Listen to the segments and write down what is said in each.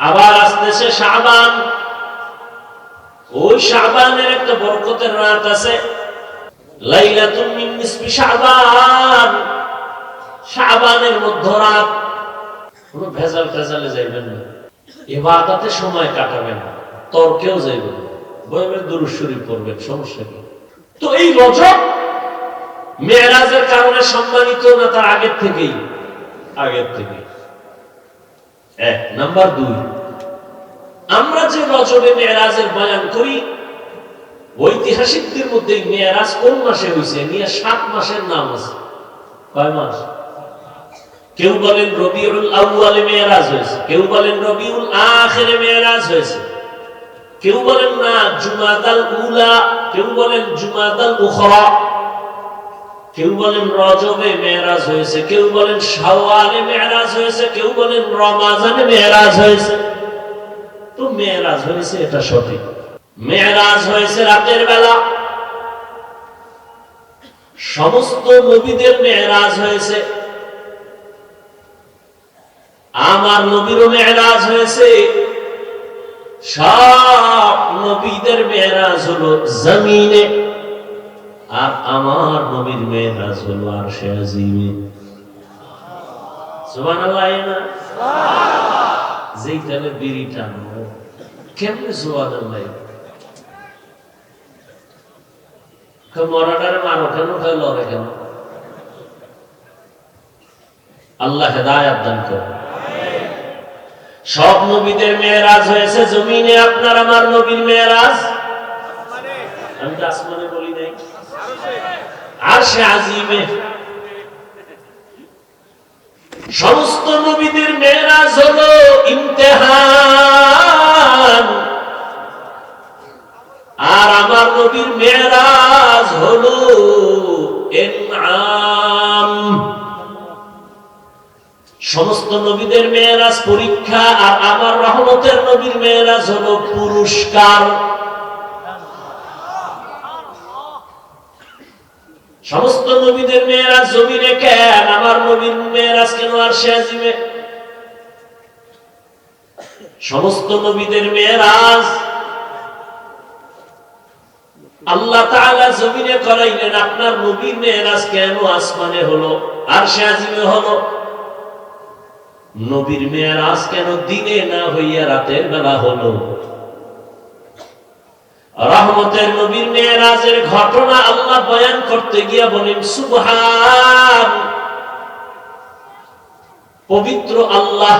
আবার আসতেছে শাবান। ওই শাবানের একটা বরকতের রাত আছে, লাইলাতুন মিন নিসফি শাবান, শাবানের মধ্যরাত। কোনো ভেজাল টেজালে যাইবেন না, ইবাদতে সময় কাটাবেন না, তর্কেও যাইবেন না, বইবে দুরূদ শরীফ পড়বেন, সমস্যা কি? তো এই রজব মেরাজের কারণে সম্মানিত না তার আগের থেকেই? আগের থেকে। এক নাম্বার 2, আমরা যে রজবে মেরাজের বয়ান করি, ঐতিহাসিকদের মধ্যে মেরাজ কোন মাসে হয়েছে নিয়ে 7 মাসের নাম আছে। কয় মাস? কেউ বলেন রবিউল আউয়ালে মেরাজ হয়েছে, কেউ বলেন রবিউল আখিরে মেরাজ হয়েছে, কেউ বলেন না জুমাদাল উলা, কেউ বলেন জুমাদাল উখরা, কেউ বলেন রজবে মেরাজ হয়েছে, কেউ বলেন শাওয়ালে মেরাজ হয়েছে, কেউ বলেন রমাজানে মেরাজ হয়েছে। তো মেরাজ হয়েছে এটা সঠিক, মেরাজ হয়েছে রাতের বেলা। সমস্ত নবীদের মেরাজ হয়েছে, আমার নবীরও মেরাজ হয়েছে। সব নবীদের মেরাজ হলো জমিনে, আর আমার নবীর মেরাজ হলো আরশে আজিমে। সুবহানাল্লাহ। না যেই তাহলে বিড়ি টানবো কেমনে সুবহানাল্লাহ? মরাটারে মারো কেন, লড়ে কেন? আল্লাহ হেদায়েত দান করে। সব নবীদের মেরাজ হয়েছে জমিনে, আপনার আমার নবীর মেরাজ আমি তো আসমানে বলি নাই, আরশে আজিমে। সমস্ত নবীদের মেরাজ হলো ইমতিহান, আর আমার নবীর মেরাজ হলো ইনআম। সমস্ত নবীদের মেরাজ পরীক্ষা, আর আমার রহমতের নবীর মেরাজ হলো পুরস্কার। সমস্ত নবীদের মেরাজ জমিনে কেন, আমার নবীর মেরাজ কেন আরশে আজিমে? সমস্ত নবীদের মেরাজ আল্লাহ তাআলা জমিনে করাইলেন, আপনার নবীর মেরাজ কেন আসমানে হলো, আরশে আজিমে হলো? নবীর মেরাজ কেন দিনে না হইয়া রাতের বেলা হলো? রহমতের নবীর মেরাজের ঘটনা আল্লাহ বয়ান করতে গিয়া বলেন সুবহান, পবিত্র আল্লাহ।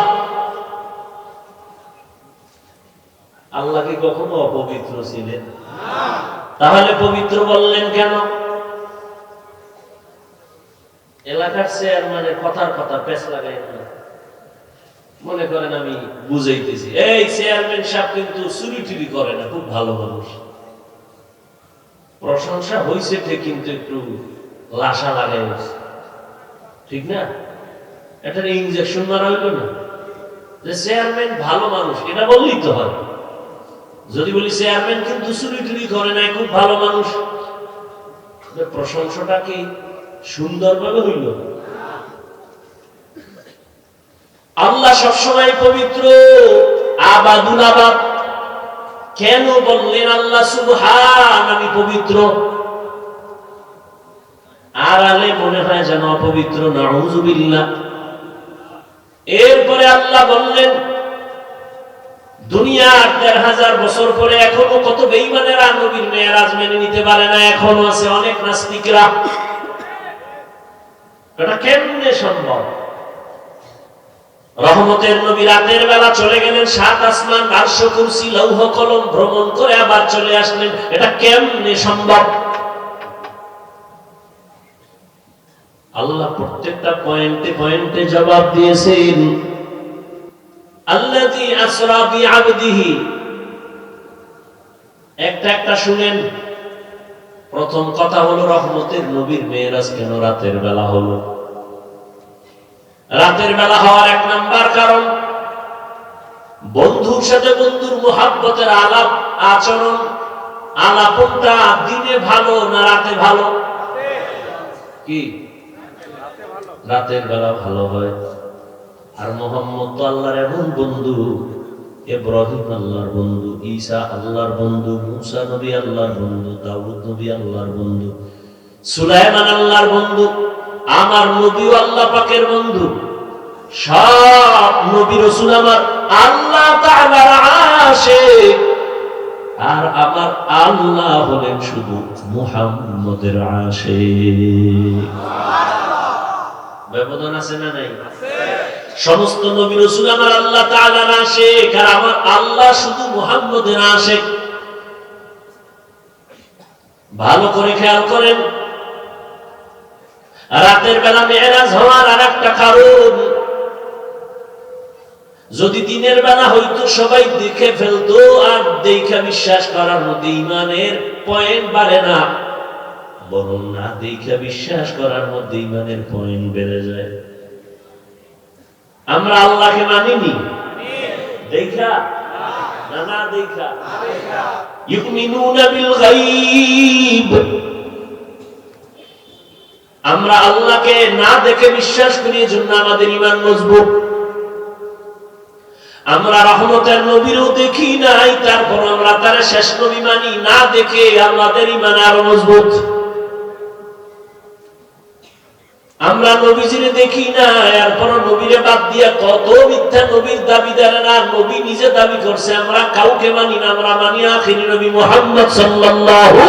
আল্লাহ কি কখনো অপবিত্র ছিলেন? তাহলে পবিত্র বললেন কেন? এলাকার চেয়ারম্যানের কথার কথা পেছ লাগাই মনে করেন আমি বুঝাইতেছি, এই চেয়ারম্যান সাহেব কিন্তু চুরি টুরি করে না, খুব ভালো মানুষ। প্রশংসা হয়েছে ঠিক, কিন্তু একটু লাশা লাগাই হয়েছে, ঠিক না? এটা ইনজেকশন মারা হইল না যে চেয়ারম্যান ভালো মানুষ, এটা বললেই তো হয়। যদি বলি চেয়ারম্যান কিন্তু চুরি টুরি করে নাই, খুব ভালো মানুষ, প্রশংসাটা কি সুন্দরভাবে হইল? আল্লাহ সবসময় পবিত্র, আবাদুল আবাদ। কেন বললেন আল্লাহ সুবহান, আমি পবিত্র? আড়ালে মনে হয় যেন অপবিত্র, নাউযুবিল্লাহ। এরপরে আল্লাহ বললেন, দুনিয়ার ১৫০০ বছর পরে এখনো কত বেঈমানেরা নবীর মেরাজ মেনে নিতে পারে না, এখনো আছে অনেক নাস্তিকরা। এটা কেমনে সম্ভব? রহমতের নবী রাতের বেলা চলে গেলেন ৭ আসমান, আরশ, কুরসি, লৌহ কলম ভ্রমণ করে আবার চলে আসলেন, এটা কেমনে সম্ভব? আল্লাহ প্রত্যেকটা পয়েন্টে পয়েন্টে জবাব দিয়েছেন। আল্লাযী আসরা বিআবদিহি, একটা একটা শুনেন। প্রথম কথা হলো রহমতের নবীর মেরাজ কেন রাতের বেলা হলো? রাতের বেলা হওয়ার ১ নাম্বার কারণ, বন্ধুর সাথে বন্ধুর মুহাব্বতের আলাপ আচরণ। আলাপনটা দিনে ভালো না রাতে ভালো? কি রাতের বেলা ভালো হয়। আর মুহাম্মদ তো আল্লাহর এমন বন্ধু, ইব্রাহিম আল্লাহর বন্ধু, ঈসা আল্লাহর বন্ধু, মুসা নবী আল্লাহর বন্ধু, দাউদ নবী আল্লাহর বন্ধু, সুলাইমান আল্লাহর বন্ধু, আমার নবীও আল্লাহ পাকের বন্ধু। সব নবী রাসূল আমার আল্লাহ তাআলার আশিক, আর আমার আল্লাহ হলেন শুধু মুহাম্মদের আশিক। ব্যবধান আছে না নাই? সমস্ত নবী রাসূল আমার আল্লাহ তাআলার আশিক, আর আমার আল্লাহ শুধু মুহাম্মদের আশিক। ভালো করে খেয়াল করেন, রাতের বেলা মেরাজ হওয়ার আরেকটা কারণ, যদি দিনের বেলা হইতো সবাই দেখে ফেলতো, আর দেখা বিশ্বাস করার মধ্যে ঈমানের পয়েন্ট বাড়ে না, বরং না দেখা বিশ্বাস করার মধ্যে ঈমানের পয়েন্ট বেড়ে যায়। আমরা আল্লাহকে মানিনি দেখা না, না দেখা। ইউমিনুনা বিল গায়ব, আমরা আল্লাহকে না দেখে বিশ্বাস করি, এজন্য আমাদের ঈমান মজবুত। আমরা রহমতের নবীরও দেখি নাই, তারপর আমরা তার শেষ নবী মানি না দেখে, আমাদের ঈমান আরো মজবুত। আমরা নবীজিরে দেখি না, এরপর নবীরে বাদ দিয়া কত মিথ্যা নবীর দাবিদারেরা নবী নিজে দাবি করছে, আমরা কাউকে মানি না, আমরা মানি আখিরি নবী মুহাম্মদ সাল্লাল্লাহু।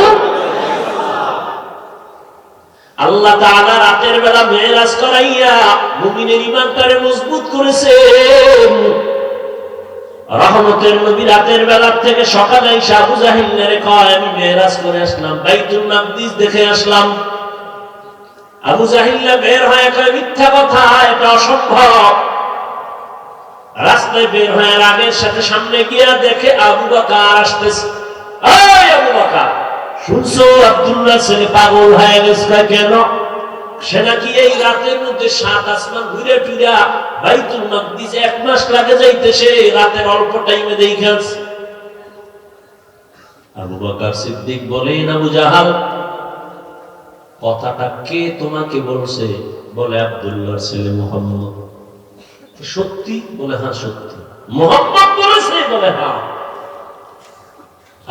আল্লাহ তাআলা রাতের বেলা মেরাজ করাইয়া মুমিনের ঈমানটারে মজবুত করেছেন। রহমতের নবী রাতের বেলা থেকে সকালে এসে আবু জাহিলরে কয়, আমি মেরাজ করে আসলাম, বাইতুল মাকদিস দেখে আসলাম। আবু জাহিল বের হয়ে কয়, মিথ্যা কথা, এটা অসম্ভব। রাস্তায় বের হয়ে আগের সাথে সামনে গিয়া দেখে আবু বকর আসতেছে। এই আবু বকর, শুনছো আব্দুল্লাহ ছেলে পাগল হয়ে গেছে? কেন? সে নাকি এই রাতের মধ্যে 7 আসমান ঘুরে ফিরা বাইতুল মাকদিস 1 মাস লাগে যাইতেছে, রাতের অল্প টাইমে দেখাস। আবু বকর সিদ্দিক বলেন, আবু জাহাল, কথাটা কে তোমাকে বলছে? বলে আব্দুল্লাহর ছেলে মুহাম্মদ। সত্যি? বলে হ্যাঁ সত্যি। মুহাম্মদ বলেছে? বলে হ্যাঁ।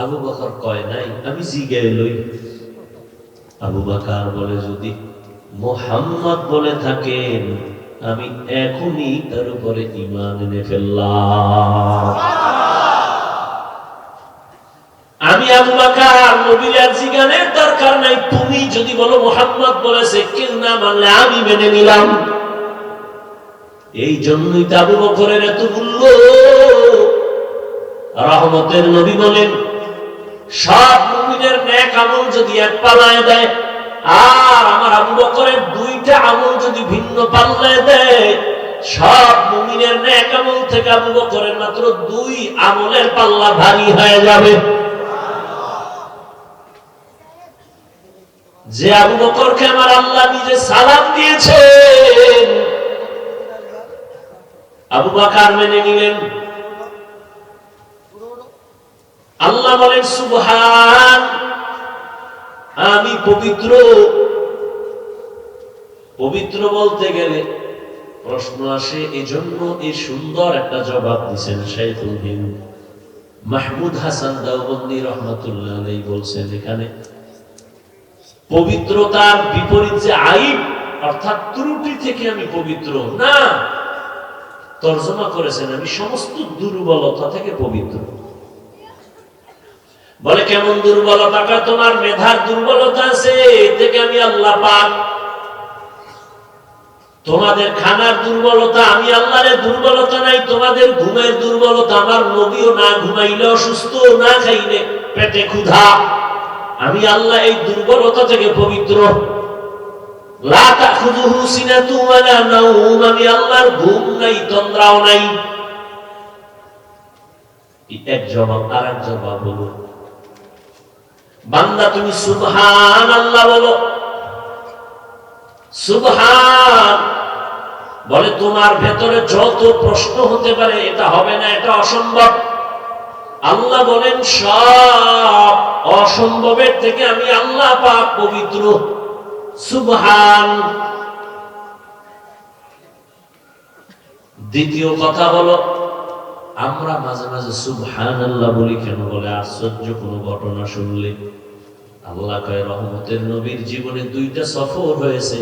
আবু বকর কয় নাই, আমি জিজ্ঞাসা লই। আবু বকর বলে, যদি মুহাম্মদ বলে থাকেন, আমি এখনই তার উপরে ঈমান এনে ফেললাম। আমি আবু বকর নবীর আর জিজ্ঞানের দরকার নাই, তুমি যদি বলো মুহাম্মদ বলেছে, কেউ না মানলে আমি মেনে নিলাম। এই জন্যই তো আবু বকরের এত মূল্য। রহমতের নবী বলেন, সব মুমিনের নেক আমল যদি এক পাল্লায় দেয়, আর আমার আবু বকরের 2টা আমল যদি ভিন্ন পাল্লায় দেয়, সব মুমিনের নেক আমল থেকে আবু বকরের মাত্র 2 আমলের পাল্লা ভারী হয়ে যাবে। যে আবু বকরকে আমার আল্লাহ নিজে সালাম দিয়েছেন, আবু বকর মেনে নিলেন। আল্লাহ বলেন, সুবহান, আমি পবিত্র। পবিত্র বলতে গেলে প্রশ্ন আসে, এজন্য এই সুন্দর একটা জবাব দিয়েছেন শাইখুল হিন্দ মাহমুদ হাসান দেওবন্দি রহমাতুল্লাহ আলাইহি বলছেন, এখানে পবিত্রতার বিপরীত যে আইব অর্থাৎ ত্রুটি থেকে আমি পবিত্র না, তর্জমা করেছেন আমি সমস্ত দুর্বলতা থেকে পবিত্র। বলে কেমন দুর্বলতা? তোমার মেধার দুর্বলতা আছে, এ থেকে আমি আল্লাহ পাক। তোমাদের খানার দুর্বলতা, আমি আল্লাহর দুর্বলতা নাই। তোমাদের ঘুমের দুর্বলতা, আমার নবীও না ঘুমাইলে অসুস্থ, না খাইলে পেটে ক্ষুধা, আমি আল্লাহ এই দুর্বলতা থেকে পবিত্র। লা তাখুযুহু সিনাতু ওয়ালা নাওম, আমি আল্লাহর ঘুম নাই, তন্দ্রাও নাই। এক জবাব। আর এক জবাব হলো, বান্দা তুমি সুবহানাল্লাহ বলো। সুবহান বলে, তোমার ভেতরে যত প্রশ্ন হতে পারে, এটা হবে না, এটা অসম্ভব। আল্লাহ বলেন, সব অসম্ভবের থেকে আমি আল্লাহ পাক পবিত্র। সুবহান। দ্বিতীয় কথা হলো, আমরা মাঝে মাঝে সুবহানাল্লাহ বলি কেন? বলে আশ্চর্য কোন ঘটনা শুনলে। আল্লাহ কয় রহমতের নবীর জীবনে 2টা সফর হয়েছে,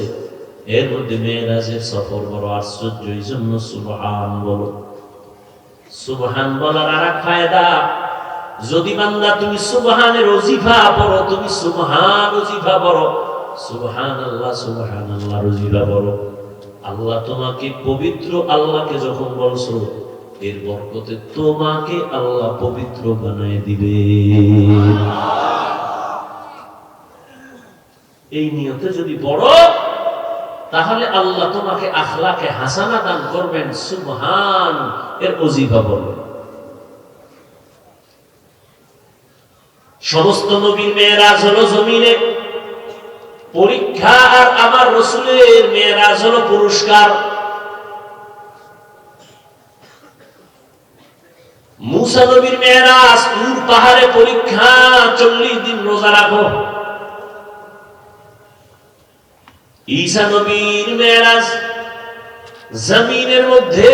এর মধ্যে মেরাজের সফর বড় আশ্চর্য, এই জন্য সুবহান বলো। সুবহান বলার আরেক ফায়দা, যদি বান্দা তুমি সুবহানের ওজিফা পড়ো, তুমি সুবহান ওজিফা পড়ো, সুবহানাল্লাহ ওজিফা পড়ো, আল্লাহ তোমাকে পবিত্র, আল্লাহকে যখন বলছো এর বরকতে তোমাকে আল্লাহ পবিত্র বানায় দিবে। এই নিয়তে যদি পড়ো তাহলে আল্লাহ তোমাকে আখলাকে হাসানা দান করবেন। সুবহান এর ওজিফা বলবেন। সমস্ত নবীর মেরাজ হলো জমিনে পরীক্ষা, আর আমার রাসূলের মেরাজ হলো পুরস্কার। মুসা নবীর মেরাজ তুর পাহাড়ে পরীক্ষা, 40 দিন রোজা রাখো। ঈসা নবীর মেরাজ জমিনের মধ্যে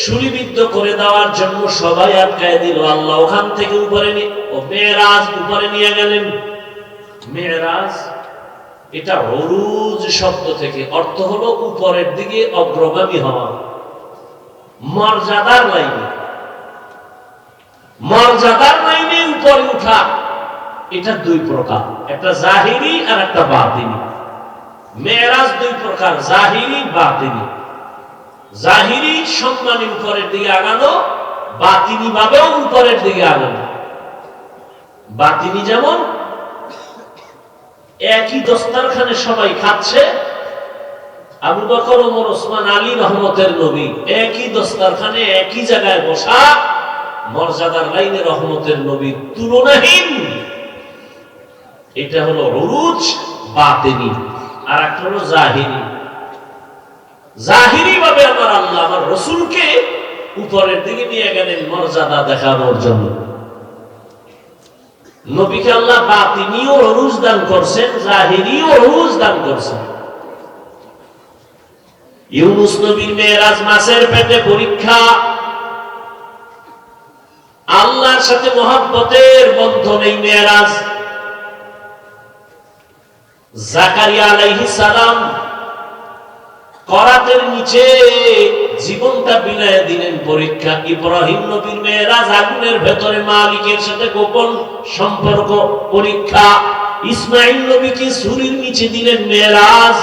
শুলিবিদ্ধ করে দেওয়ার জন্য সবাই আটকায় দিল, আল্লাহ ওখান থেকে উপরে মেরাজ উপরে নিয়ে গেলেন। মেরাজ এটা উরুজ শব্দ থেকে, অর্থ হলো উপরের দিকে অগ্রগামী হওয়া, মর্যাদার লাইনে, মর্যাদার লাইনে উপরে উঠা। এটা 2 প্রকার, একটা জাহিরি আর একটা বাতিনি। মেরাজ 2 প্রকার, জাহিরি বাতিনি। জাহিরি সম্মানের উপরের দিকে আগানো, বাতিনি ভাবেও উপরের দিকে আগানো। বাতিনি যেমন একই দস্তারখানে সবাই খাচ্ছে, আবু বকর, ওমর, ওসমান, আলী রহমতের নবী একই দস্তারখানে একই জায়গায় বসা, মর্যাদার লাইনে রহমতের নবী তুলনাহীন। এটা হলো উরুজ বাতিনি। আর একটা হলো জাহিরি। জাহিরি ভাবে আমার আল্লাহ আমার রাসূলকে উপরের দিকে নিয়ে গেলেন মর্যাদা দেখানোর জন্য। নবীকে আল্লাহ বাতিনিও উরুজ দান করছেন, জাহিরিও উরুজ দান করছেন। ইউনূস নবীর মেরাজ মাছের পেটে পরীক্ষা, আল্লাহর সাথে মহব্বতের বন্ধন এই মেরাজ। জাকারিয়া আলাইহিস সালাম করাতের নিচে জীবনটা বিলায় দিলেন পরীক্ষা। ইব্রাহিম নবীর মেরাজ আগুনের ভেতরে মালিকের সাথে গোপন সম্পর্ক পরীক্ষা। ইসমাঈল নবীকে ছুরির নিচে দিলেন মেরাজ,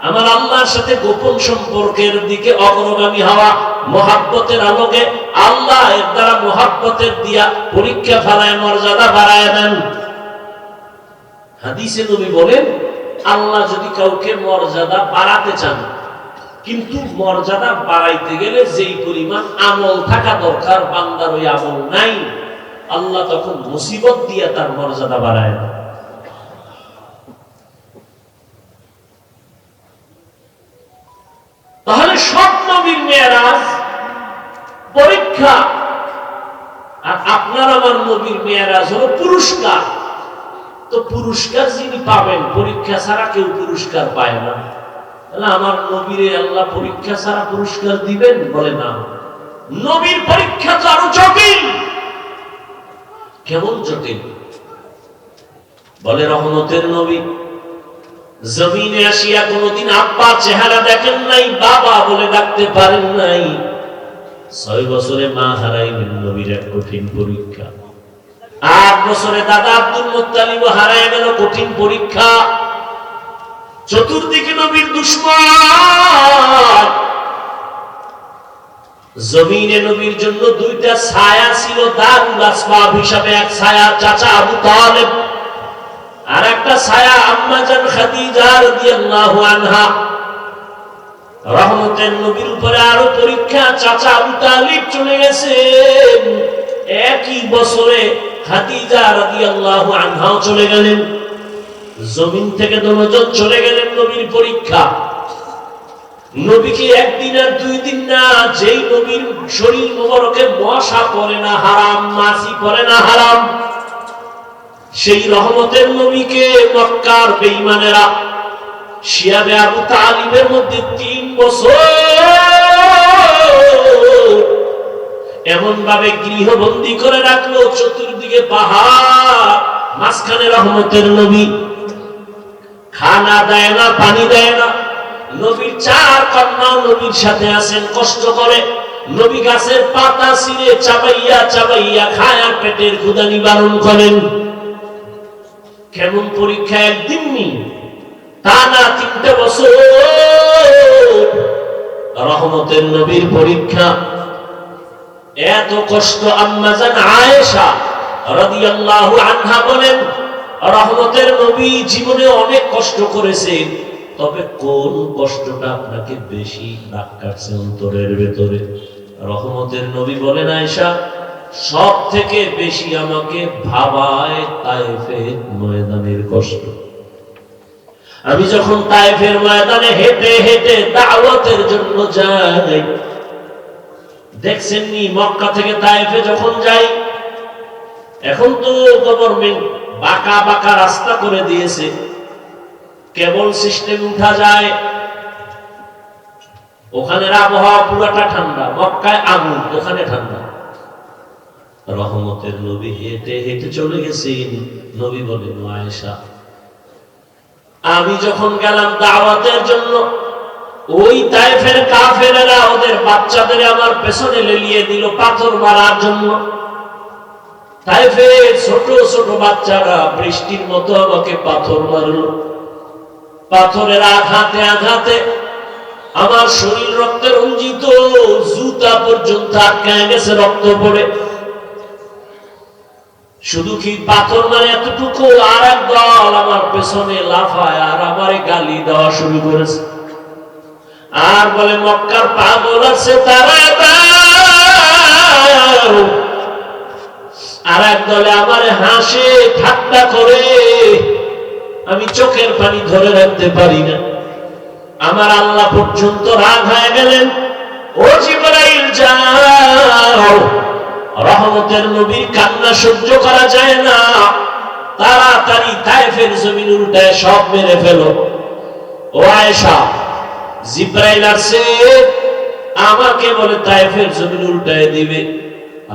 আমার আল্লাহর সাথে গোপন সম্পর্কের দিকে অগ্রগামী হওয়া, মহব্বতের আলোকে আল্লাহ এর দ্বারা মহব্বতের দিয়া পরীক্ষা ফেলায় মর্যাদা বাড়ায় দেন। হাদিসে নবী বলেন, আল্লাহ যদি কাউকে মর্যাদা বাড়াতে চান, কিন্তু মর্যাদা বাড়াইতে গেলে যেই পরিমাণ আমল থাকা দরকার বান্দার ওই আমল নাই, আল্লাহ তখন মুসিবত দিয়ে তার মর্যাদা বাড়ায় দেন। তাহলে সব নবীর মেরাজ পরীক্ষা, আর আপনার আমার নবীর মেরাজ হলো পুরস্কার। তো পুরস্কার যিনি পাবেন, পরীক্ষা ছাড়া কেউ পুরস্কার পায় না। তাহলে আমার নবীরে আল্লাহ পরীক্ষা ছাড়া পুরস্কার দিবেন? বলে না। নবীর পরীক্ষা তো আরো জটিল। কেমন জটিল? বলে রহমতের নবী জমিনে আসিয়া কোনদিন আব্বা চেহারা দেখেন নাই, বাবা বলে ডাকতে পারেন নাই। 6 বছরে মা হারাইলেন, নবীর এক কঠিন পরীক্ষা। 8 বছরে দাদা আব্দুল মুত্তালিব হারায় গেল, কঠিন পরীক্ষা। চতুর্দিকে নবীর দুশমন। জমিনে নবীর জন্য 2টা ছায়া ছিল দারুল আসবাব হিসাবে, এক ছায়া চাচা আবু তালেব, আর একটা ছায়া আম্মা জান খাদিজা রাদিয়াল্লাহু আনহা। রহমতের নবীর উপরে আরো পরীক্ষা। চাচা আবু তালিব চলে গেছেন, একই বছরে খাদিজা রাদিয়াল্লাহু আনহাও চলে গেলেন। জমিন থেকে দনজন চলে গেলেন, নবীর পরীক্ষা। নবীকে একদিন আর 2 দিন না, যেই নবীর শরীর মোবারকে মশা পড়ে না হারাম, মাছি পড়ে না হারাম, সেই রহমতের নবীকে মক্কার বেঈমানেরা শিয়াবে আবু তালিবের মধ্যে 3 বছর এমন ভাবে গৃহবন্দী করে রাখলো, চতুর্দিকে পাহাড়, মাঝখানে রহমতের নবী। খানা দেয় না, পানি দেয় না। নবীর 4 কন্যা নবীর সাথে আছেন, কষ্ট করে। নবী গাছের পাতা ছিঁড়ে চাবাইয়া চাবাইয়া খায় আর পেটের ক্ষুধা নিবারণ করেন। কেমন পরীক্ষা! একদিন নি, তা না 3টে বছর রহমতের নবীর পরীক্ষা। এত কষ্ট। আম্মা জান আয়েশা রাদিয়াল্লাহু আনহা বলেন, রহমতের নবী জীবনে অনেক কষ্ট করেছেন, তবে কোন কষ্টটা আপনাকে বেশি দাগ কাটছে অন্তরের ভেতরে? রহমতের নবী বলেন, আয়েশা, সব থেকে বেশি আমাকে ভাবায় তায়েফের ময়দানের কষ্ট। আমি যখন তায়েফের ময়দানে হেঁটে হেঁটে দাওয়াতের জন্য যাই, দেখছেন নি মক্কা থেকে তায়েফে যখন যাই, এখন তো গভর্নমেন্ট বাঁকা বাঁকা রাস্তা করে দিয়েছে, কেবল সিস্টেম উঠা যায়। ওখানের আবহাওয়া পুরাটা ঠান্ডা, মক্কায় আগুন, ওখানে ঠান্ডা। রহমতের নবী হেঁটে হেঁটে চলে গেছেন। নবী বলেন, আয়েশা, আমি যখন গেলাম দাওয়াতের জন্য, ওই তায়েফের কাফেরেরা ওদের বাচ্চাদের আমার পেছনে লেলিয়ে দিল পাথর মারার জন্য। তায়েফের ছোট ছোট বাচ্চারা বৃষ্টির মতো আমাকে পাথর মারলো। পাথরের আঘাতে আঘাতে আমার শরীর রক্তে রঞ্জিত, জুতা পর্যন্ত আটকায় গেছে রক্ত পড়ে। শুধু কি পাথর মানে এতটুকু, আর এক দল আমার পেছনে লাফায় আর আমারে গালি দেওয়া শুরু করেছে, আর বলে, মক্কার পাগল আছে তারা দাও। আর এক দলে আমারে হাসে ঠাট্টা করে, আমি চোখের পানি ধরে রাখতে পারি না। আমার আল্লাহ পর্যন্ত রাগ হয়ে গেলেন, ও জিবরাইল যাও, রহমতের নবীর কান্না সহ্য করা যায় না, তাড়াতাড়ি তায়েফের জমিন উল্টায় সব মেরে ফেলো। ও আয়েশা, জিবরাইল আসছে, আমাকে বলে তায়েফের জমিন উল্টায় দিবে।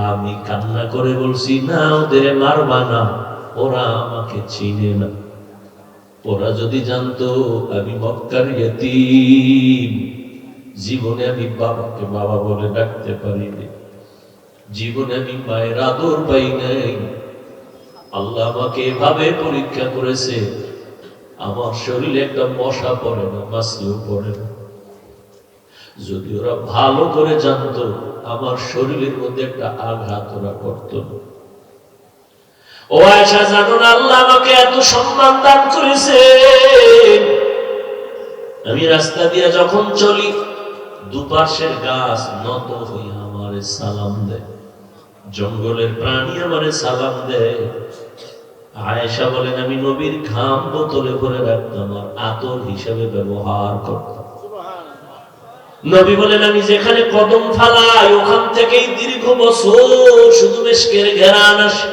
আমি কান্না করে বলছি, না, ওদের মারবা না, ওরা আমাকে চিনে না। ওরা যদি জানতো আমি মক্কার ইয়তীম, জীবনে আমি বাবাকে বাবা বলে ডাকতে পারিনি, জীবনে আমি মায়ের আদর পাই নাই। আল্লাহ আমাকে এভাবে পরীক্ষা করেছে, আমার শরীরে একটা মশা পড়ে না, মাছিও পড়ে না। যদি ওরা ভালো করে জানতো, আমার শরীরের মধ্যে একটা আঘাত ওরা করত না। ও আয়েশা, জানো না আল্লাহ আমাকে এত সম্মান দান করেছে, আমি রাস্তা দিয়ে যখন চলি, দুপাশের গাছ নত হইয়া আমারে সালাম দেয়, জঙ্গলের প্রাণী আমারে সালাম দেয়। আয়েশা বলেন, আমি নবীর ঘাম বোতলে ভরে রাখতাম আর আতর হিসেবে ব্যবহার করতাম। নবী বলেন, আমি যেখানে কদম ফালাই, ওখান থেকেই দীর্ঘ বছর শুধু মেশকের ঘেরান আসে।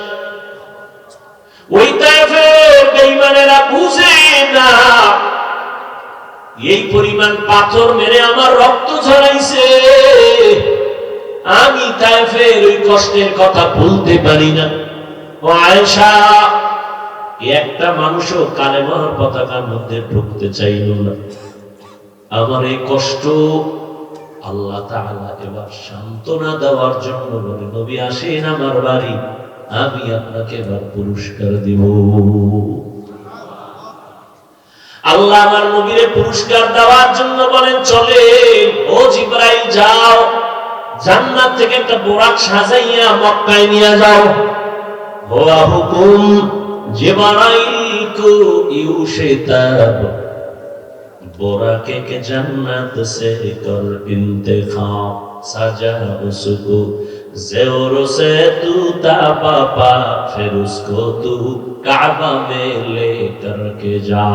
ওই তায়েফের বেঈমানেরা বুঝে না, এই পরিমাণ পাথর মেরে আমার রক্ত ঝরাইছে, আমি তায়েফের ওই কষ্টের কথা ভুলতে পারি না। ও আয়েশা, একটা মানুষও কালেমার পতাকার মধ্যে ঢুকতে চাইল না। আমার এই কষ্ট আল্লাহ তাআলা এবার সান্ত্বনা দেওয়ার জন্য বলে, নবী আসেন আমার বাড়ি, আমি আপনাকে এবার পুরস্কার দিব। আল্লাহ আমার নবীরে পুরস্কার দেওয়ার জন্য বলেন, চলে ও জিবরাইল যাও, জান্নাত থেকে একটা বোরাক সাজাইয়া মক্কায় নিয়ে যাও। হুয়া হুকুম জিবরাইল কো ইউশিতাব, बोराके के जन्नत से कर इंतखाब, सजा उसको ज़ेवर से तू ताबा पा, फिर उसको तू काबा में ले करके जा।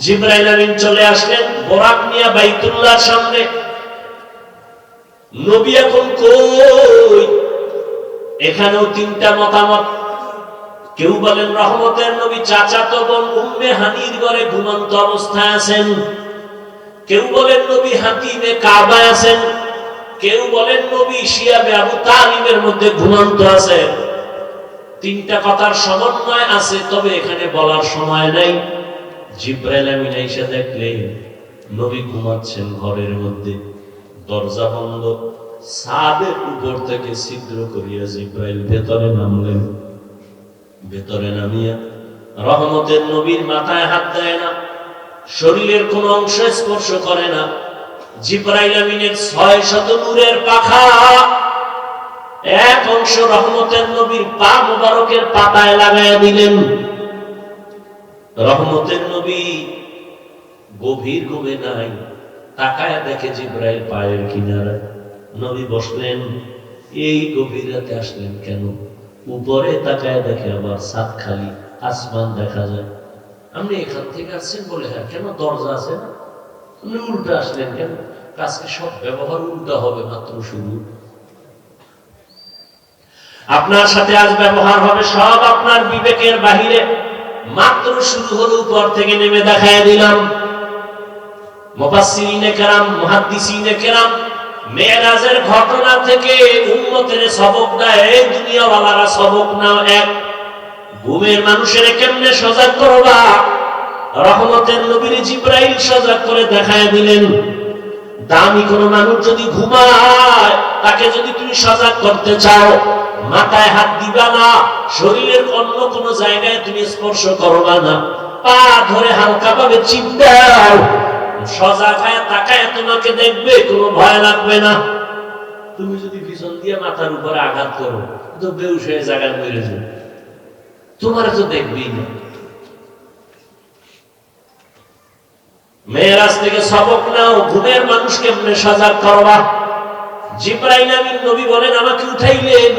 जिब्राइल आमीन चले আসলেন বোরাক নিয়ে বাইতুল্লাহর সামনে। নবী এখন কই? এখানেও তিনটা মতামত। কেউ বলেন রহমতের নবী চাচাতো বোন উম্মে হানির ঘরে ঘুমন্ত অবস্থায় আছেন, কেউ বলেন নবী হাতিমে কাবায় আছেন, কেউ বলেন নবী শিয়াবে আবু তালিবের মধ্যে ঘুমন্ত আছে। তিনটা কথার সমন্বয় আছে, তবে এখানে বলার সময় নাই। জিব্রাইল আমিন এসে দেখলেন নবী ঘুমাচ্ছেন ঘরের মধ্যে, দরজা বন্ধ। ছাদের উপর থেকে ছিদ্র করিয়া জিব্রাইল ভেতরে নামলেন। ভেতরে নামিয়া রহমতের নবীর মাথায় হাত দেয় না, শরীরের কোন অংশ স্পর্শ করে না। জিব্রাইল আমিনের 600 নূরের পাখা, এক অংশ রহমতের নবীর পা মুবারকের পাতায় লাগাইয়া দিলেন। রহমতের নবী গভীর ঘুমে নাই, তাকায় দেখে জিব্রাইল পায়ের কিনারায়। নবী বসলেন, এই গভীর রাতে আসলেন কেন? উপরে তাকায় দেখে আবার ছাদ খালি, আসমান দেখা যায়। আপনি এখান থেকে আসছেন বলে, হ্যাঁ কেন, দরজা আছে না? আপনি উল্টা আসলেন কেন? আজকে সব ব্যবহার উল্টা হবে, মাত্র শুরু। আপনার সাথে আজ ব্যবহার হবে সব আপনার বিবেকের বাহিরে, মাত্র শুরু হলো, উপর থেকে নেমে দেখায় দিলাম। মুফাসসিরিনে কেরাম, মুহাদ্দিসিনে কেরাম মেরাজের ঘটনা থেকে উম্মতের সবক দেয়, এই দুনিয়াওয়ালারা সবক নাও। এক, ঘুমের মানুষের কেমনে সজাগ করবা? রহমতের নবীর জিব্রাইল সজাগ করে দেখায় দিলেন। দামি কোন মানুষ যদি ঘুমায়, তাকে যদি তুমি সজাগ করতে চাও, মাথায় হাত দিবা না, শরীরের অন্য কোন জায়গায় তুমি স্পর্শ করবা না, পা ধরে হালকা ভাবে চিপ দাও, সজাগ হয়ে তাকায় তোমাকে দেখবে, কোনো ভয় লাগবে না। তুমি যদি পিছন দিয়ে মাথার উপরে আঘাত করো তো বেহুশ হয়ে জায়গায় মরে যাবে, তোমার তো দেখবেই না। মেরাজ থেকে সবক নাও, ঘুমের মানুষ কেমনে সজাগ করবা। জিব্রাইল আমিন নবী বলেন, আমাকে উঠাইলেন,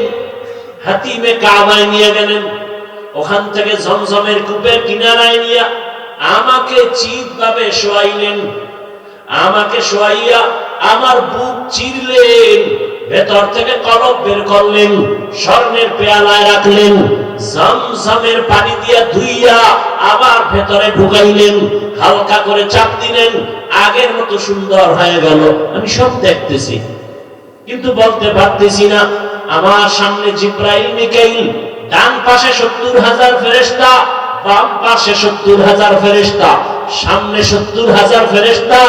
হাতিমে কাবায় নিয়ে গেলেন, ওখান থেকে জমজমের কূপের কিনারায় নিয়ে আমাকে চিত ভাবে শোয়াইলেন। আমাকে শোয়াইয়া আমার বুক চিরলেন, ভেতর থেকে কলব বের করলেন, স্বর্ণের পেয়ালায় রাখলেন, জমজমের পানি দিয়া ধুইয়া আবার ভেতরে ঢুকাইলেন, হালকা করে চাপ দিলেন, আগের মতো সুন্দর হয়ে গেল। আমি সব দেখতেছি কিন্তু বলতে পারতেছি না। আমার সামনে জিব্রাইল মিকাইল, ডান পাশে 70,000 ফেরেশতা, বাম পাশে 70,000 ফেরেশতা, সামনে 70,000 ফেরেশতা,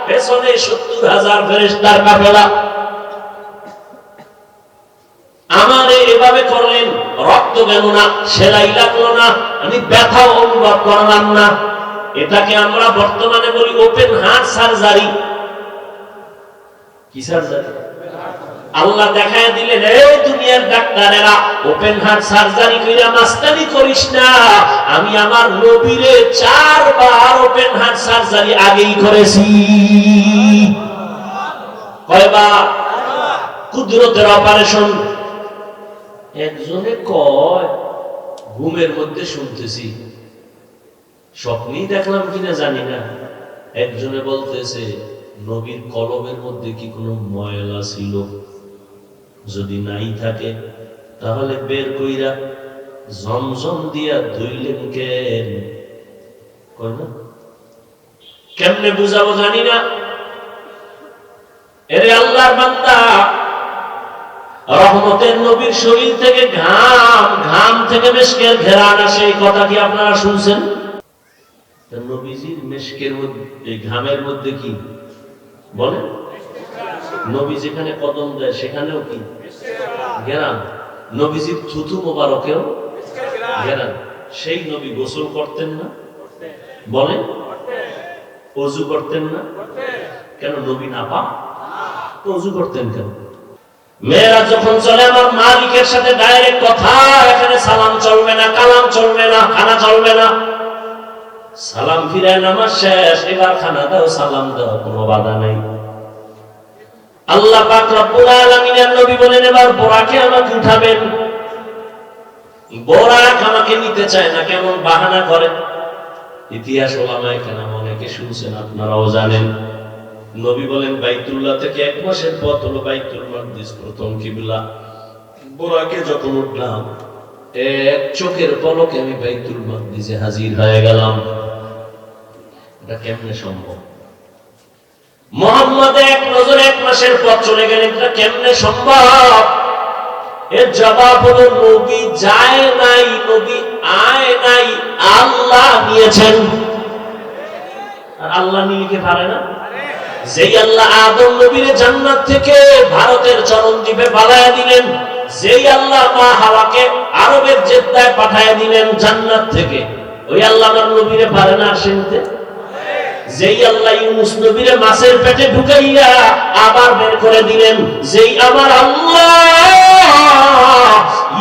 পেছনে 70,000 ফেরেশতার কাফেলা। আমারে এভাবে করলেন, রক্ত গেল না, সেলাই লাগলো না, আমি ব্যথাও অনুভব করলাম না। এটাকে আমরা বর্তমানে বলি ওপেন হার্ট সার্জারি। কি সার্জারি? আল্লাহ দেখায় দিলেন, এই দুনিয়ার ডাক্তারেরা ওপেন হার্ট সার্জারি কইরা মাস্তানি করিস না। আমি আমার নবীরে 4 বার ওপেন হার্ট সার্জারি আগেই করেছি। কয়বার? কুদরতের অপারেশন। একজনে কয়, ঘুমের মধ্যে শুনতেছি, স্বপ্নই দেখলাম কিনা জানি না। একজনে বলতেছে, নবীর কলবের মধ্যে কি কোনো ময়লা ছিল? যদি নাই থাকে তাহলে বের কইরা জমজম দিয়া ধুইলেন কেন? কয় না, কেমনে বুঝাবো জানি না। এরে আল্লাহর বান্দা, রহমতের নবীর শরীর থেকে ঘাম, ঘাম থেকে মেশকের ঘেরান আসে, এই কথা কি আপনারা শুনছেন? নবীজির মেশকের মধ্যে, এই ঘামের মধ্যে কি বলে? নবী যেখানে কদম দেয় সেখানেও কি ঘেরান? নবীজির থুতু মোবারকেও ঘেরান। সেই নবী গোসল করতেন না? বলেন, ওযু করতেন না? কেন? নবী নাপাক? তো ওযু করতেন কেন? মেয়েরাজ যখন চলে আমার মালিকের সাথে ডাইরেক্ট কথা, এখানে সালাম চলবে না, কালাম চলবে না, খানা চলবে না। সালাম ফিরায় নামাজ শেষ, এবার খানা দাও, সালাম দাও, কোনো বাধা নাই। আল্লাহ পাক রব্বুল আলামিনের নবী বলেন, এবার বোরাকে আমাকে উঠাবেন। বোরাক আমাকে নিতে চায় না, কেমন বাহানা করে। ইতিহাস ওলামায়ে কেরাম অনেকে শুনছেন, আপনারাও জানেন। নবী বলেন, বাইতুল্লাহ থেকে 1 মাসের পথ হলো বাইতুল মাকদিস, প্রথম কিবলা। বোরাকে যখন উঠলাম, এক চোখের পলকে আমি বাইতুল মাকদিসে হাজির হয়ে গেলাম। এটা কেমনে সম্ভব? মুহাম্মদ এক নজরে 1 মাসের পথ চলে গেলেন, এটা কেমনে সম্ভব? এর জবাব হলো নবী যায় নাই, নবী আয় নাই, আল্লাহ নিয়েছেন। আর আল্লাহ নিয়ে কি পারে না? যেই আল্লাহ আদম নবীর জান্নাত থেকে ভারতের চরণদ্বীপে পালায়া দিলেন, যেই আল্লাহ মা হাওয়াকে আরবের জেদ্দায় পাঠায়া দিলেন জান্নাত থেকে, ওই আল্লাহ আমার নবীরে পারে না আসেনতে? যেই আল্লাহ ইউনূস নবীরে মাছের পেটে ঢুকাইয়া আবার বের করে দিলেন, যেই আমার আল্লাহ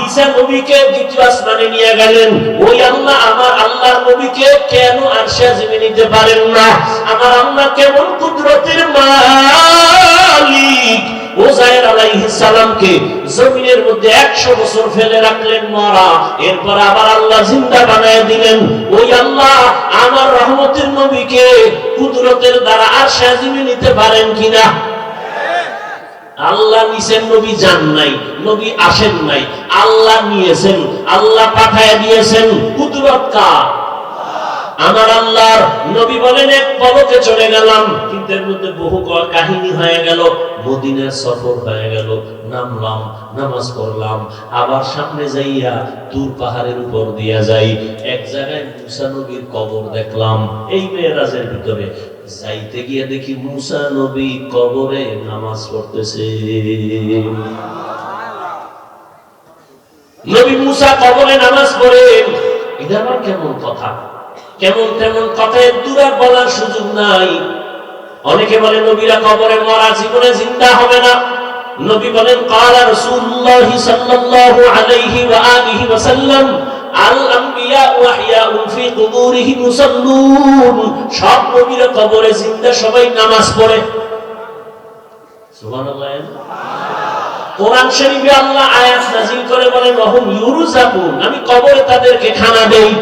ঈসা নবীকে দ্বিতীয় আসমানে নিয়ে গেলেন, ওই আল্লাহ আমার আল্লাহর নবীকে কেন আরশে আজিমে নিতে পারেন না? আমার আল্লাহ কেমন কুদরতের মালিক! উযায়ের আলাইহিস সালামকে জমিনের মধ্যে 100 বছর ফেলে রাখলেন মরা, এরপর আবার আল্লাহ জিন্দা বানায় দিলেন। ওই আল্লাহ আমার রহমতের নবীকে কুদরতের দ্বারা আরশে আজিমে নিতে পারেন কিনা? আল্লাহ নিছেন, নবী যান নাই, নবী আসেন নাই, আল্লাহ নিয়েছেন, আল্লাহ পাঠায় দিয়েছেন। কুদরত কার? আমার আল্লাহর। নবী বলেন এক পলকে চলে গেলাম, কিন্তু এর মধ্যে বহু কাহিনী হয়ে গেল। মদিনার সফর হয়ে গেল, নামলাম, নামাজ পড়লাম, আবার সামনে যাইয়া তুর পাহাড়ের উপর দিয়া যাই, এক জায়গায় মুসা নবীর কবর দেখলাম। এই মেরাজের ভিতরে যাইতে গিয়ে দেখি মুসা নবী কবরে নামাজ পড়তেছে। নবী মুসা কবরে নামাজ পড়েন, এটা আবার কেমন কথা? কেমন তেমন কথায় দূরার বলার সুযোগ নাই। অনেকে বলে নবীরা কবরে মরা, জীবনে জিন্দা হবে না। নবী বলেন ক্বালা রাসূলুল্লাহ সাল্লাল্লাহু আলাইহি ওয়া আলিহি ওয়া সাল্লাম আল আম্বিয়া ওয়া আহইয়াউন ফি কুবুরিহিম ইউসাল্লুন। সব নবীরা কবরে জিন্দা, সবাই নামাজ পড়ে। সুবহানাল্লাহ। কোরআন শরীফে আল্লাহ আয়াত নাযিল করে বলেন ওয়াহুম ইউরযাকুন, আমি কবরে তাদেরকে খানা দেই।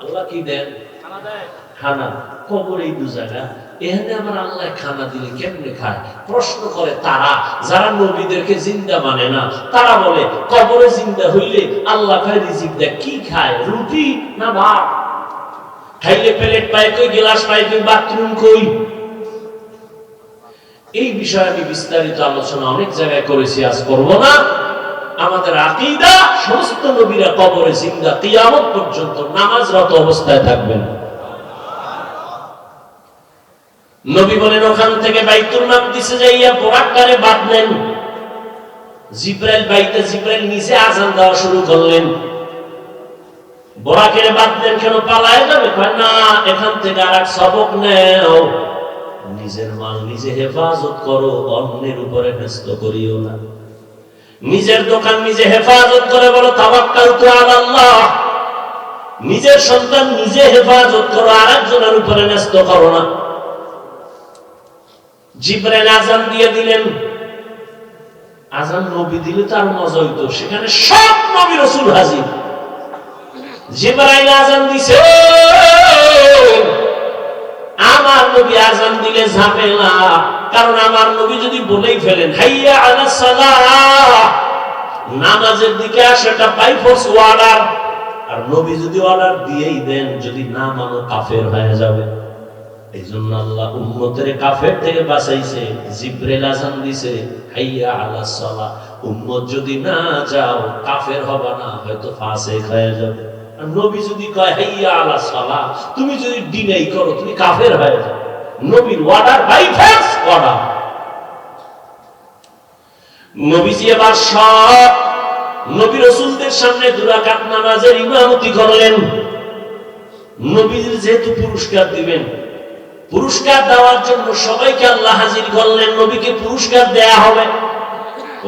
আল্লাহ কি দেন? খানা দেয়। খানা কবরে দু জায়গা, এখানে আমার আল্লাহ খানা দিলে কেমনে খায়? প্রশ্ন করে তারা, যারা নবীদেরকে জিন্দা মানে না। তারা বলে কবরে জিন্দা হইলে আল্লাহ খায় রিজিক দেয়। কি খায়? রুটি না ভাত? খাইলে প্লেট পায় কই, গ্লাস পায় কই, বাথরুম কই? এই বিষয়ে আমি বিস্তারিত আলোচনা অনেক জায়গায় করেছি, আজ করব না। আমাদের আকীদা, সমস্ত নবীরা কবরে জিন্দা, কিয়ামত পর্যন্ত নামাজরত অবস্থায় থাকবেন। নবী বলেন ওখান থেকে বাইতুল মাকদিসে যাইয়া বোরাকটারে বাঁধলেন। জিবরাইল বাইতে, জিবরাইল নিজে আযান দেওয়া শুরু করলেন। বোরাকের বাঁধলেন, কেন পালায় যাবে? কয় না, এখান থেকে আরেক সবক নেও, নিজের মাল নিজে হেফাজত করো, অন্যের উপরে ন্যস্ত করিও না। নিজের দোকান নিজে হেফাজত করে বলো তাওয়াক্কালতু আলাল্লাহ। নিজের সন্তান নিজে হেফাজত করো, আরেকজনের উপরে ন্যস্ত করো না। জিবরাইল আযান দিয়ে দিলেন। আযান নবী দিলে তার মজা হইতো, সেখানে সব নবী রাসূল হাজির। জিবরাইল আযান দিছে, আমার নবী আযান দিলে ঝামেলা। কারণ আমার নবী যদি বলেই ফেলেন হাইয়া আলাস সালাহ, নামাজের দিকে আসাটা বাই ফোর্স অর্ডার, আর নবী যদি অর্ডার দিয়েই দেন, যদি না মানো কাফের হয়ে যাবে। এই জন্য আল্লাহ উম্মতের কাফের থেকে বাঁচাইছে। জিবরাইল আযান দিছে হাইয়া আলাস সালাহ, উম্মত যদি না যাও কাফের হবে না, হয়তো ফাসিক হয়ে যাবে। আর নবী যদি কয় হাইয়া আলাস সালাহ, তুমি যদি ডিনাই করো, তুমি কাফের হয়ে যাবে। নবীর অর্ডার বাই ফোর্স অর্ডার। নবীজি এবার সব নবী রাসূলদের সামনে 2 রাকাত নামাজের ইমামতি করলেন। নবীজির যেহেতু পুরস্কার দিবেন, পুরস্কার দেওয়ার জন্য সবাইকে আল্লাহ হাজির করলেন। নবীকে পুরস্কার দেয়া হবে।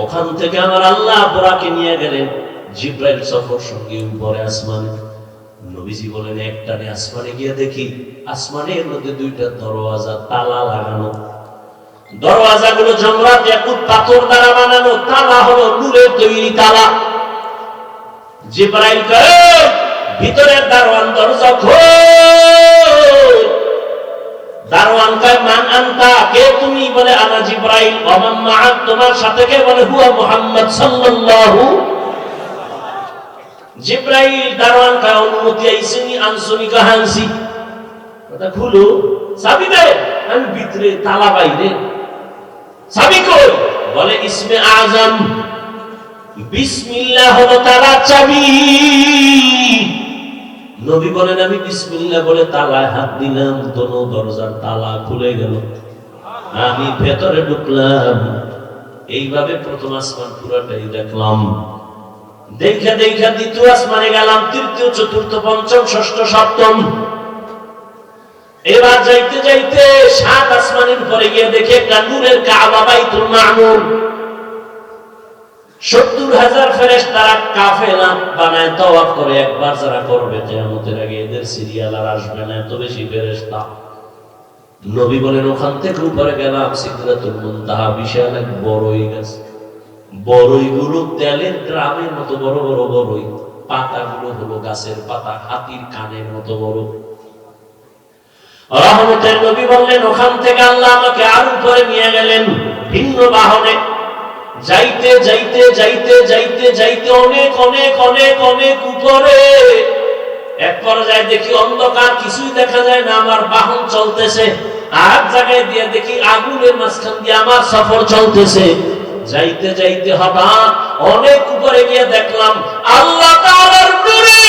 ওখান থেকে আমার আল্লাহ বোরাকে নিয়ে গেলেন। জিবরাইল সফর সঙ্গে উপরে আসমানে। নবীজি বলেন একটানে আসমানে গিয়ে দেখি আসমানের মধ্যে 2টা দরওয়াজা, তালা লাগানো। দরওয়াজাগুলো জমরাত ইয়াকুত পাথর দ্বারা বানানো, তালা হলো নূরের তৈরি তালা। জিবরাইল কয় ভিতরের দারওয়ান দরজা খোল। দারওয়ান কয় মান আনতা, কে তুমি? বলে আনা জিবরাইল। ওয়া মান মা'আক, তোমার সাথে কে? বলে হুয়া মুহাম্মদ সাল্লাল্লাহু। জিবরাইল দারওয়ান কয় অনুমতি আইছিনি? আনসুনি? কাহানসি। কথা খুলো, চাবি দে। আমি ভিতরে, তালা বাইরে, চাবি কই? বলে ইসমে আজম, বিসমিল্লাহ হলো তালার চাবি। নবী বলেন আমি বিসমিল্লাহ বলে তালায় হাত দিলাম, দোনো দরজার তালা খুলে গেল, আমি ভেতরে ঢুকলাম। এইভাবে প্রথম আসমান পুরাটাই দেখলাম। দেখা দেখা দ্বিতীয় আসমানে গেলাম, তৃতীয়, চতুর্থ, পঞ্চম, ষষ্ঠ, সপ্তম। এবার যাইতে যাইতে সাত আসমানের পরে গিয়ে দেখে একটা নূরের কাবা, বাইতুল মামুর। ৭০,০০০ ফেরেশতারা কাফেলা বানায় তাওয়াফ করে। একবার যারা করবে কিয়ামতের আগে এদের সিরিয়াল আর আসবে না, এত বেশি ফেরেশতা। নবী বলেন ওখান থেকে উপরে গেলাম সিদরাতুল মুনতাহা, বিশাল এক বড়ই গাছ। বড়ইগুলো তেলের ড্রামের মতো বড় বড় বড়ই, পাতাগুলো হলো গাছের পাতা, হাতির কানের মতো বড়। রহমতের নবী বললেন ওখান থেকে আল্লাহ আমাকে আর উপরে নিয়ে গেলেন ভিন্ন বাহনে। যাইতে যাইতে যাইতে যাইতে যাইতে অনেক অনেক অনেক অনেক উপরে এক পর্যায়ে দেখি অন্ধকার, কিছুই দেখা যায় না, আমার বাহন চলতেছে। আর জায়গায় দিয়ে দেখি আগুনের মাঝখান দিয়ে আমার সফর চলতেছে। যাইতে যাইতে হঠাৎ অনেক উপরে গিয়ে দেখলাম আল্লাহ তাআলার নূরে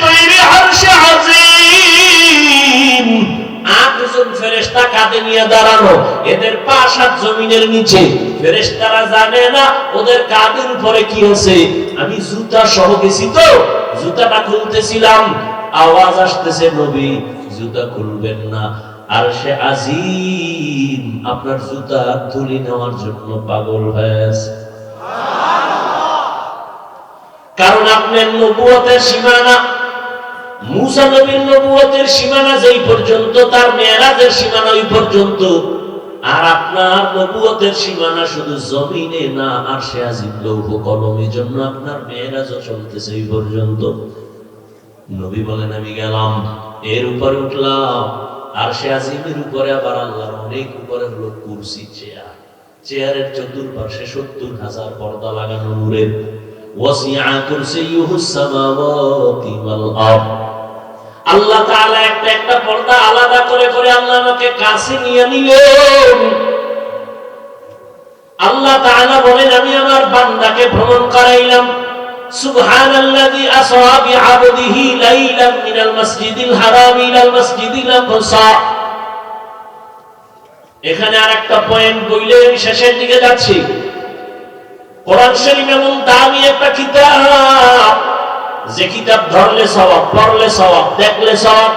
তৈরি আরশে আজিম। ৮ জন ফেরেশতা কাঁধে নিয়ে দাঁড়ানো, এদের পা ৭ জমিনের নিচে। ফেরেশতারা জানে না ওদের কাঁধের উপরে কি আছে। আমি জুতা সহ গেছি তো, জুতাটা খুলতেছিলাম, আওয়াজ আসতেছে নবী জুতা খুলবেন না, আরশে আজিম আপনার জুতা তুলে নেওয়ার জন্য পাগল হয়েছে। কারণ আপনার নবুয়তের সীমানা, মুসা নবীর নবুয়তের সীমানা যেই পর্যন্ত, তার মেরাজের সীমানা ওই পর্যন্ত। আর আপনার নবুয়তের সীমানা শুধু জমিনে না, আরশে আজিম লৌহ কলমের জন্য আপনার মেরাজও চলতেছে এই পর্যন্ত। নবী বলেন আমি গেলাম, এর উপরে উঠলাম, আরশে আজিমের উপরে আবার আল্লাহর অনেক উপরে হলো কুরসি, চেয়ার। চেয়ারের চতুর্পাশে ৭০,০০০ পর্দা লাগানো নূরের। ওয়াসিআ কুরসিয়ুহুস সামাওয়াতি ওয়াল আরদ। আল্লাহ তাআলা একটা একটা পর্দা আলাদা করে করে আল্লাহ আমাকে কাছে নিয়ে নিলেন। আল্লাহ তাআলা বলেন আমি আমার বান্দাকে ভ্রমণ করাইলাম। সুবহানাল্লাযী আসরা বিআবদিহি লাইলাম মিনাল মাসজিদিল হারাম ইলাল মাসজিদিল আকসা। এখানে আরেকটা পয়েন্ট বইলে আমি শেষের দিকে যাচ্ছি। কোরআন শরীফ এমন দামি একটা কিতাব, যে কিতাব ধরলে সওয়াব, পড়লে সওয়াব, দেখলে সওয়াব,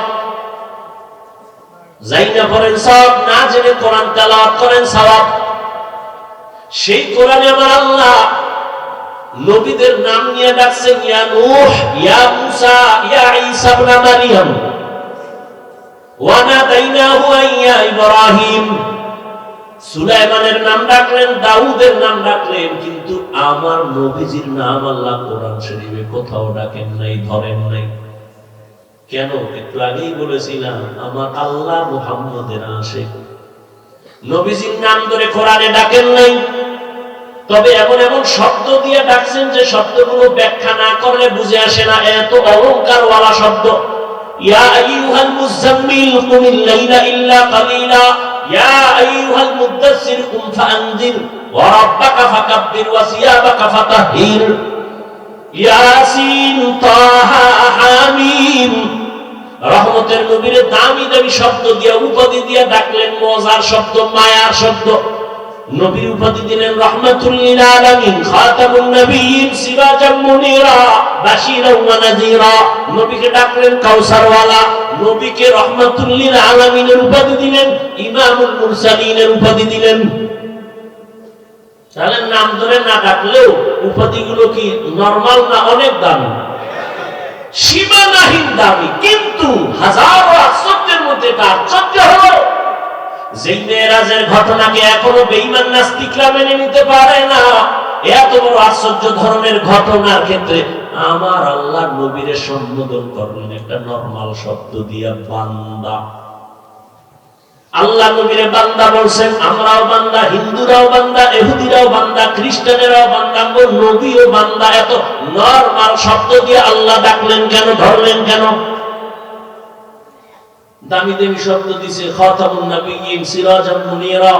যাই না পড়েন সওয়াব, না জেনে কোরআন তেলাওয়াত করেন সওয়াব। সেই কোরআনে আমার আল্লাহ নবীদের নাম নিয়ে ডাকছেন, ইয়া নূহ, ইয়া মুসা, ইয়া ঈসা ইবনে মারইয়াম, ওয়া নাদাইনাহু ইয়া ইব্রাহিম। সুলাইমানের নাম ডাকলেন, দাউদের নাম ডাকলেন, কিন্তু আমার নবীজির নাম আল্লাহ কোরআন শরীফে কোথাও ডাকেন নাই, ধরেন নাই। কেন? একটু আগেই বলেছিলাম আমার আল্লাহ মুহাম্মদের আশিক। নবীজির নাম ধরে কোরআনে ডাকেন নাই, তবে এমন এমন শব্দ দিয়ে ডাকছেন যে শব্দগুলো ব্যাখ্যা না করলে বুঝে আসে না, এত অলংকারওয়ালা শব্দ। ইয়া আইয়ুহাল মুযাম্মিল কুমিল লাইলা ইল্লা কালিলা, ইয়া আইয়ুহাল মুদাসসির কুম ফাআনজির ওয়া রাব্বাকা ফাকাব্বির ওয়া সিয়াবাকা ফাতাহহির। ইয়াসিন, তাহা, হামিম। রহমতের নবীর দামি দামি শব্দ দিয়ে, উপাধি দিয়ে ডাকলেন, মজার শব্দ, মায়ার শব্দ। নবীর উপাধি দিলেন রাহমাতুল লিল আলামিন, খাতামুন নবিয়্যিন, সিরাজাম মুনীরা, বাশীরাও ওয়া নাযীরা। নবীকে ডাকলেন কাউসারওয়ালা। নবীকে রাহমাতুল লিল আলামিনের উপাধি দিলেন, ইমামুল মুরসালিনের উপাধি দিলেন। তাহলে নাম ধরে না ডাকলেও উপাধিগুলো কি নরমাল না অনেক দামি? সীমানাহীন দামি। কিন্তু হাজারো আশ্চর্যের মধ্যে একটা আশ্চর্য হলো, যেই মেরাজের ঘটনাকে এখনো বেঈমান নাস্তিকরা মেনে নিতে পারে না, এত বড় আশ্চর্য ধরনের ঘটনার ক্ষেত্রে আমার আল্লাহর নবীরে সম্বোধন করলেন একটা নরমাল শব্দ দিয়া, বান্দা। আল্লাহ নবীরে বান্দা বলছেন। আমরাও বান্দা, হিন্দুরাও বান্দা, ইহুদিরাও বান্দা, খ্রিস্টানেরাও বান্দা, নবীও বান্দা। এত নরমাল শব্দ দিয়ে আল্লাহ ডাকলেন কেন, ধরলেন কেন? দামি দামি শব্দ দিছে, খাতামুন নবিয়্যিন, সিরাজাম মুনীরা।